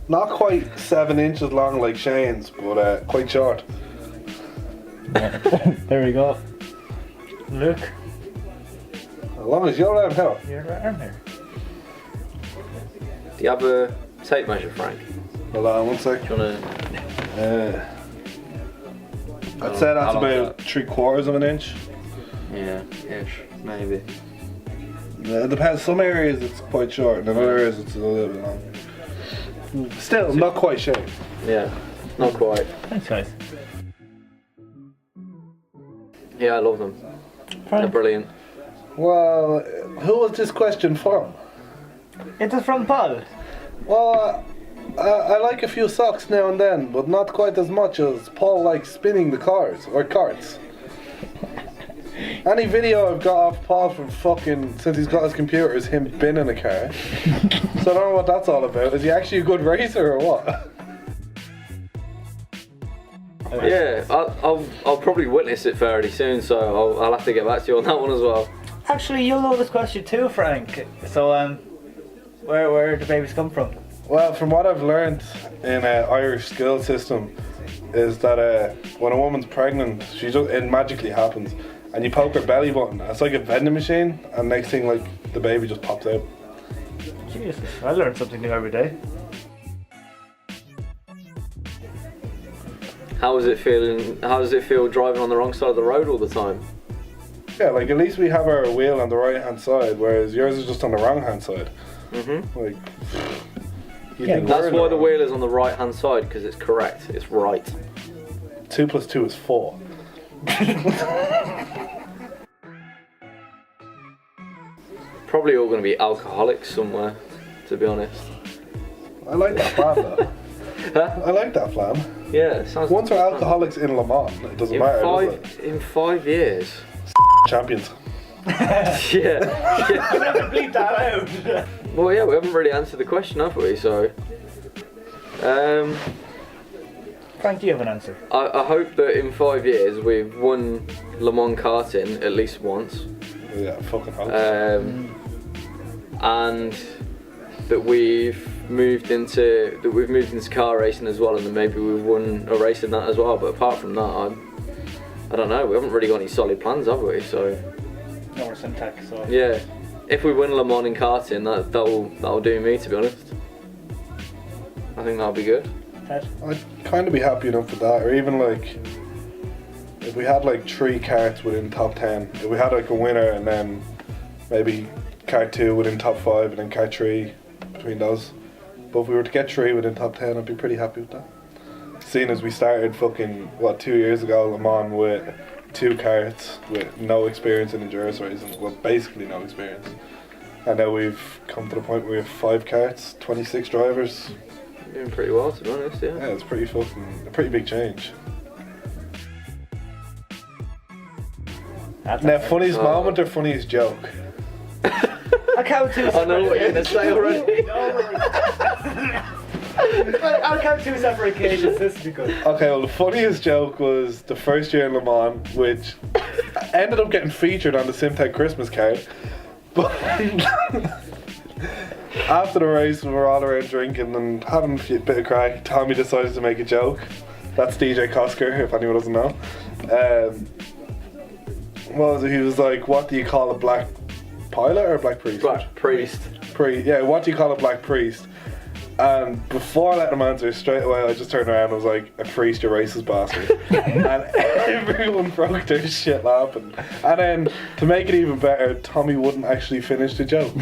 Not quite 7 inches long like Shane's, but quite short. There we go. Look, As long as you're around here. your arm there. Do you have a tape measure, Frank? Hold on, 1 sec. Do you want to? I'd say that's How long's about 3/4 of an inch. Yeah, ish, maybe. Yeah, it depends. Some areas it's quite short, and in other areas it's a little bit long. Still, not quite shaved. Yeah, not quite. Thanks, guys. Yeah, I love them. They're brilliant. Well, who was this question from? It is from Paul. Well, I like a few socks now and then, but not quite as much as Paul likes spinning the cars or carts. Any video I've got off Paul from fucking since he's got his computer is him binning a car. So I don't know what that's all about. Is he actually a good racer or what? Yeah, I'll probably witness it fairly soon, so I'll have to get back to you on that one as well. Actually, you'll know this question too, Frank. So, where do babies come from? Well, from what I've learned in Irish school system, is that when a woman's pregnant, it magically happens, and you poke her belly button. It's like a vending machine, and next thing, like the baby just pops out. Jesus, I learn something new every day. How is it feeling? How does it feel driving on the wrong side of the road all the time? Yeah, like at least we have our wheel on the right hand side, whereas yours is just on the wrong hand side. Like, you think we're That's in why the wrong. wheel is on the right hand side, because it's correct. It's right. 2 + 2 is 4. Probably all going to be alcoholics somewhere, to be honest. I like that plan though. Huh? I like that plan. Yeah, it sounds. Once we're fun. alcoholics in Le Mans, it doesn't In matter, does it? in 5 years. Champions. Yeah. Never bleep that out. Well, yeah, we haven't really answered the question, have we? So, Frank, do you have an answer? I hope that in 5 years we've won Le Mans karting at least once, Yeah, fucking hope. and that we've moved into car racing as well, and then maybe we've won a race in that as well. But apart from that, I don't know. We haven't really got any solid plans, have we? So. No, we're Syntec, so. Yeah, if we win Le Mans in karting, that'll do me, to be honest. I think that'll be good. Ted? I'd kind of be happy enough with that, or even like if we had like 3 karts within top 10. If we had like a winner and then maybe kart 2 within top 5 and then kart 3 between those. But if we were to get 3 within top 10, I'd be pretty happy with that. Seeing as we started fucking 2 years ago Le Mans with 2 karts with no experience in endurance racing, well basically no experience. And now we've come to the point where we have 5 karts, 26 drivers. Doing pretty well, to be honest. Yeah. Yeah, it's a pretty big change. That's Now, okay. funniest moment or funniest joke? I'll count 2 I know what you're going to say already. I'll count 2 separate occasions, this will be good. Okay, well the funniest joke was the first year in Le Mans, which ended up getting featured on the Simtech Christmas card. But after the race, we were all around drinking and having a bit of crack. Tommy decided to make a joke. That's DJ Kosker, if anyone doesn't know. What was it? He was like, "What do you call a black pilot or a black priest?" Black priest. Yeah, what do you call a black priest? And before I let him answer straight away, I just turned around and was like, "A priest, you racist bastard." And everyone broke their shit laughing. And then, to make it even better, Tommy wouldn't actually finish the joke.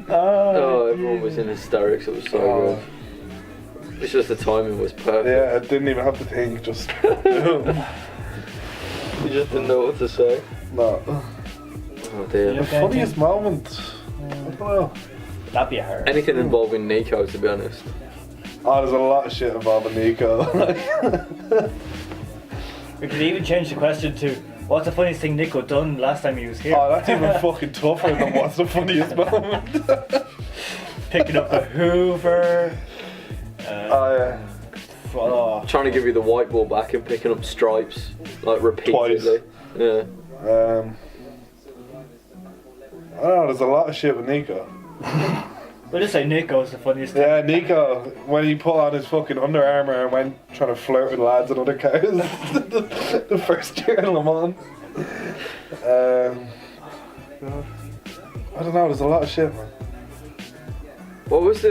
Oh, everyone was in hysterics. It was so good. It's just the timing was perfect. Yeah, I didn't even have to think, just... You just didn't know what to say. No. Oh dear. The funniest moment? I don't know. That'd be hard. Anything involving Nico, to be honest. Oh, there's a lot of shit involving Nico. We could even change the question to, what's the funniest thing Nico done last time he was here? Oh, that's even fucking tougher than what's the funniest moment. Picking up the Hoover. Oh, yeah. Oh. Trying to give you the white ball back and picking up stripes like repeatedly. Yeah. I don't know, there's a lot of shit with Nico. We'll just say Nico's the funniest thing. Yeah, Nico, when he put on his fucking Under Armour and went trying to flirt with lads in other cars the first year in Le Mans. I don't know, there's a lot of shit, man. What was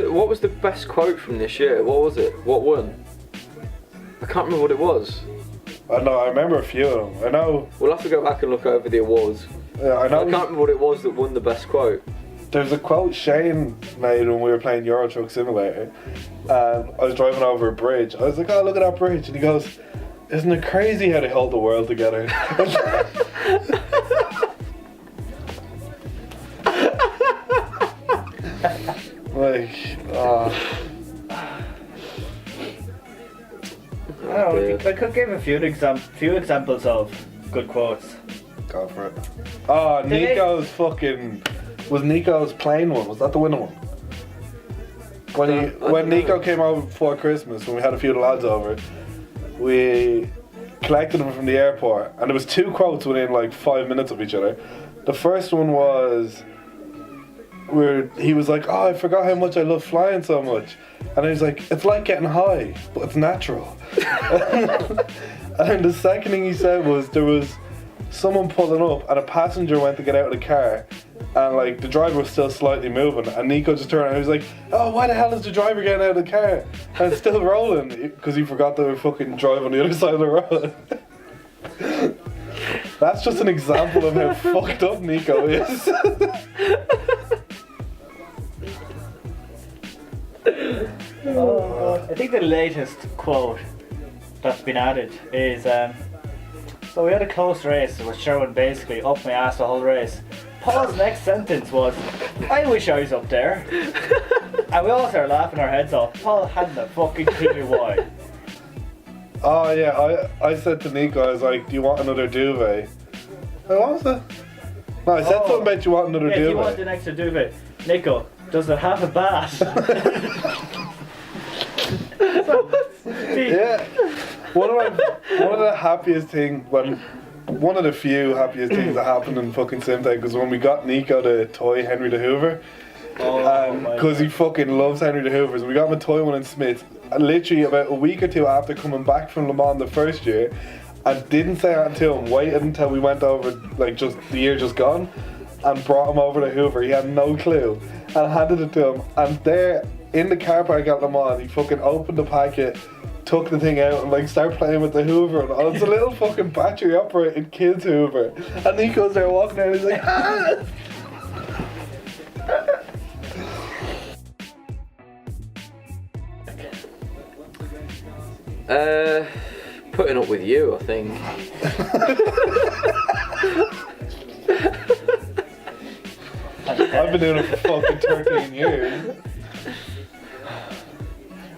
the best quote from this year? What was it? What won? I can't remember what it was. I know, I remember a few of them. I know. We'll have to go back and look over the awards. Yeah, I know. I can't remember what it was that won the best quote. There's a quote Shane made when we were playing Euro Truck Simulator, and I was driving over a bridge. I was like, "Oh, look at that bridge," and he goes, "Isn't it crazy how they hold the world together?" Like, I don't know, I could give a few examples of good quotes. go for it. Oh, Nico's fucking... Was Nico's plane one? Was that the winner one? When Nico came over before Christmas, when we had a few lads over, we collected him from the airport, and there was two quotes within like 5 minutes of each other. The first one was... he was like, "Oh, I forgot how much I love flying so much," and he was like, "It's like getting high, but it's natural." And then the second thing he said was there was someone pulling up and a passenger went to get out of the car, and like the driver was still slightly moving, and Nico just turned around and he was like, "Oh, why the hell is the driver getting out of the car?" And it's still rolling because he forgot to fucking drive on the other side of the road. That's just an example of how fucked up Nico is. I think the latest quote that's been added is so we had a close race with Sherwin basically up my ass the whole race. Paul's next sentence was, "I wish I was up there." And we all started laughing our heads off. Paul hadn't a fucking clue why. Oh yeah, I said to Nico, I was like, "Do you want another duvet?" What was it? No, I said something about you want another Yeah, duvet. do you want an extra duvet? Nico, does it have a bath? Yeah. One of the happiest things, one of the few happiest things that happened in fucking Simtech was when we got Nico to toy Henry the Hoover. Because he fucking loves Henry the Hoovers. We got him a toy one in Smith, and literally about a week or two after coming back from Le Mans the first year, and didn't say that to him, waited until we went over, like just the year just gone, and brought him over to Hoover. He had no clue, and handed it to him, and there in the car park at Le Mans, he fucking opened the packet, took the thing out and like started playing with the Hoover, and it's a little fucking battery operated kids Hoover, and Nico's there walking out and he's like, "Ah!" Putting up with you, I think. I've been doing it for fucking 13 years.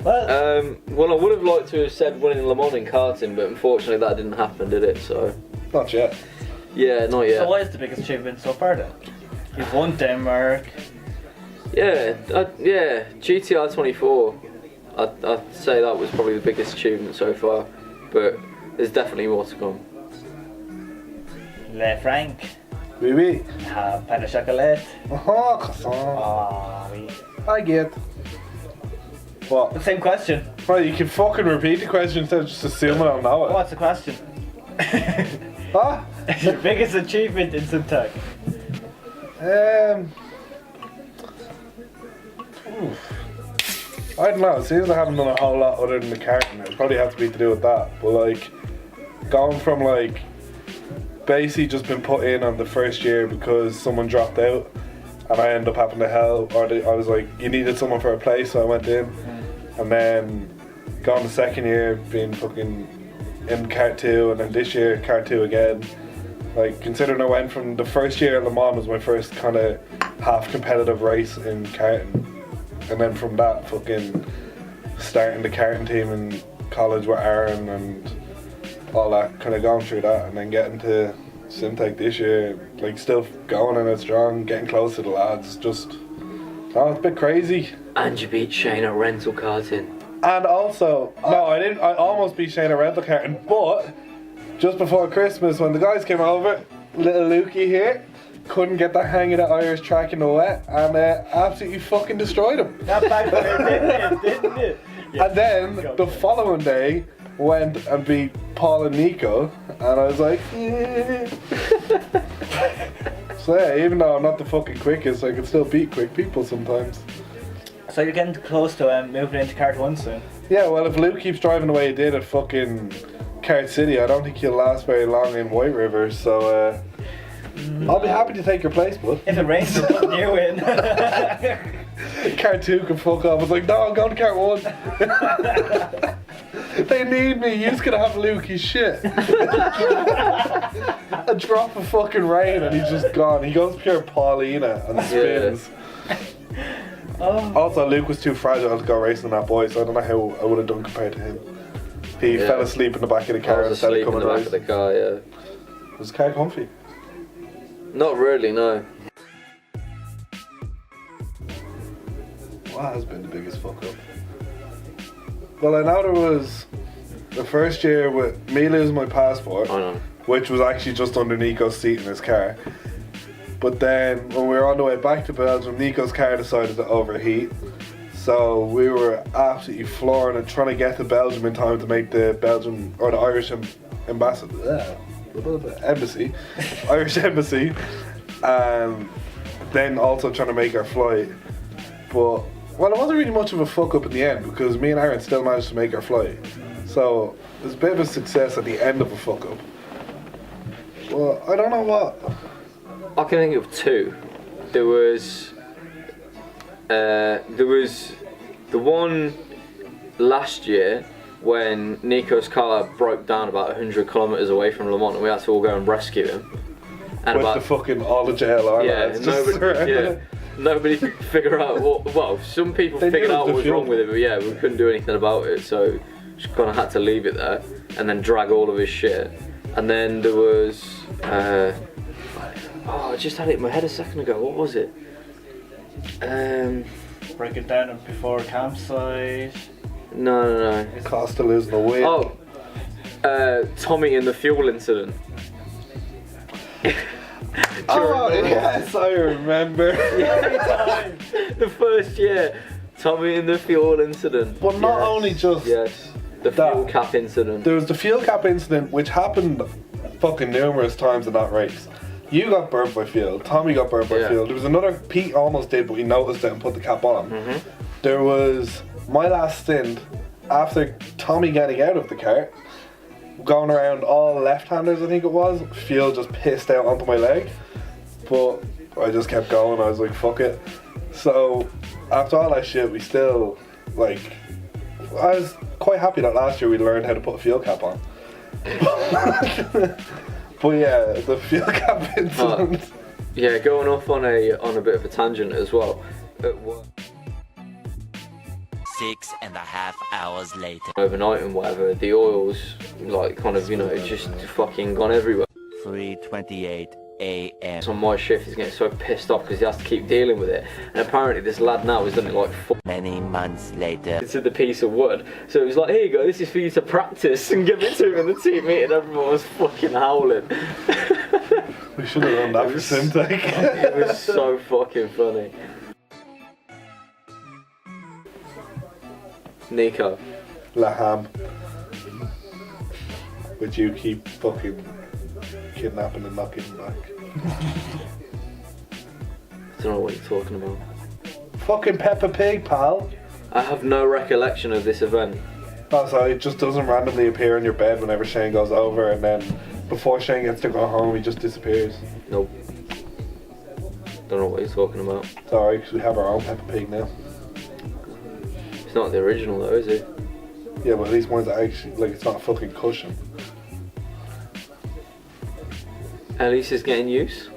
Well, I would have liked to have said winning Le Mans in karting, but unfortunately that didn't happen, did it? So. Not yet. Yeah, not yet. So what is the biggest achievement so far then? You've won Denmark. Yeah, GTR 24. I'd say that was probably the biggest achievement so far, but there's definitely more to come. Le Frank. Oui, oui. Pain de chocolat. Oh, croissant. Ah, oui. I get. What? The same question. Well, you can fucking repeat the question instead of just assuming I'll know it. What's the question? Huh? Your biggest achievement in Simtech? I don't know. It seems I haven't done a whole lot other than the karting. It would probably have to be to do with that. But like, going from like, basically just been put in on the first year because someone dropped out, and I ended up having to help. I was like, you needed someone for a place, so I went in, and then gone the second year being fucking in Kart 2, and then this year Kart 2 again. Like, considering I went from the first year at Le Mans was my first kind of half competitive race in karting, and then from that fucking starting the karting team in college with Aaron and all that, kind of going through that, and then getting to Simtech this year, like still going in it strong, getting close to the lads, just, oh, it's a bit crazy. And you beat Shane at rental karting. And also, no, I didn't. I almost beat Shane at rental carting, but just before Christmas, when the guys came over, little Lukey here couldn't get the hang of the Irish track in the wet, and absolutely fucking destroyed him. That backfired, didn't it? Yeah. And then the following day, went and beat Paul and Nico, and I was like, yeah. So yeah, even though I'm not the fucking quickest, I can still beat quick people sometimes. So you're getting close to moving into Kart 1 soon? Yeah, well, if Luke keeps driving the way he did at fucking Kart City, I don't think he'll last very long in White River, so I'll be happy to take your place, bud. If it rains, we're putting you in. Kart 2 can fuck off. I was like, no, I'm going to Kart 1. They need me. You're just going to have Luke, he's shit. A drop of fucking rain and he's just gone. He goes pure Paulina and spins. Oh. Also, Luke was too fragile to go racing that boy, so I don't know how I would have done compared to him. He fell asleep in the back of the car I was instead of asleep in coming the back race. of the car, yeah. Was the car comfy? Not really, no. What has been the biggest fuck up? Well, I know there was the first year with me losing my passport, I know. which was actually just under Nico's seat in his car. But then when we were on the way back to Belgium, Nico's car decided to overheat. So we were absolutely flooring and trying to get to Belgium in time to make the Belgian or the Irish embassy, Irish embassy, and then also trying to make our flight. But well, it wasn't really much of a fuck up in the end because me and Aaron still managed to make our flight. So it was a bit of a success at the end of a fuck up. Well, I don't know what. I can think of two. There was the one last year when Nico's car broke down about 100 kilometres away from Le Mans and we had to all go and rescue him. And With the fucking all the JLR lads just nobody could figure out some people They figured knew it out was what was the wrong fuel. with it, but yeah, we couldn't do anything about it, so just kind of had to leave it there and then drag all of his shit. And then there was I just had it in my head a second ago. What was it? Break it down before campsite. No. Costa losing a wheel. Tommy and the fuel incident. Yes, I remember. The first year, Tommy and the fuel incident. But not only just the that. fuel cap incident. There was the fuel cap incident, which happened fucking numerous times in that race. You got burnt by fuel. Tommy got burnt by fuel. There was another. Pete almost did, but he noticed it and put the cap on. There was my last stint after Tommy getting out of the car, going around all left-handers. I think it was. Fuel just pissed out onto my leg, but I just kept going. I was like, fuck it. So after all that shit, we still I was quite happy that last year we learned how to put a fuel cap on. But yeah, the fuel cap incident. Yeah, going off on a bit of a tangent as well. At work, 6.5 hours later. overnight and whatever, the oil's just fucking gone everywhere. 3:28 a.m. So on my shift, he's getting so pissed off because he has to keep dealing with it. And apparently this lad now has done it like 4 Many months later. to the piece of wood. So it was like, here you go, this is for you to practice, and give it to him in the team meeting. Everyone was fucking howling. We should have done that for Simtech. It was so fucking funny. Nico. Laham. Would you keep fucking kidnapping and knocking him back? I don't know what you're talking about. Fucking Peppa Pig, pal. I have no recollection of this event. Oh, so it just doesn't randomly appear in your bed whenever Shane goes over, and then before Shane gets to go home, he just disappears. Nope. Don't know what you're talking about. It's alright, because we have our own Peppa Pig now. It's not the original though, is it? Yeah, but at least one's actually, it's not a fucking cushion. At least it's getting use.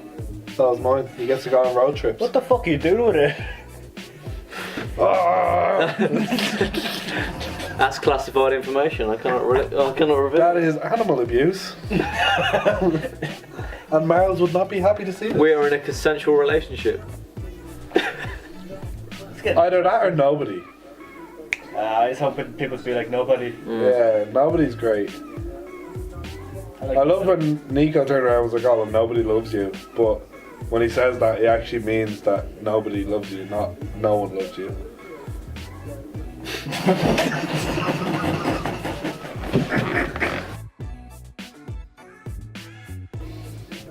That was mine. He gets to go on road trips. What the fuck are you doing with it? That's classified information. I cannot reveal. That is animal abuse. And Miles would not be happy to see this. We are in a consensual relationship. Either that or nobody. I was hoping people would be like nobody. Yeah, nobody's great. I love when Nico turned around and was like, oh, well, nobody loves you. But when he says that, he actually means that nobody loves you, not no one loves you.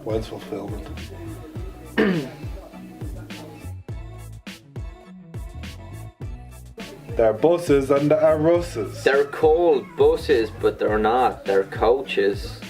When's fulfillment? They're buses and they're russes. They're called buses, but they're not. They're coaches.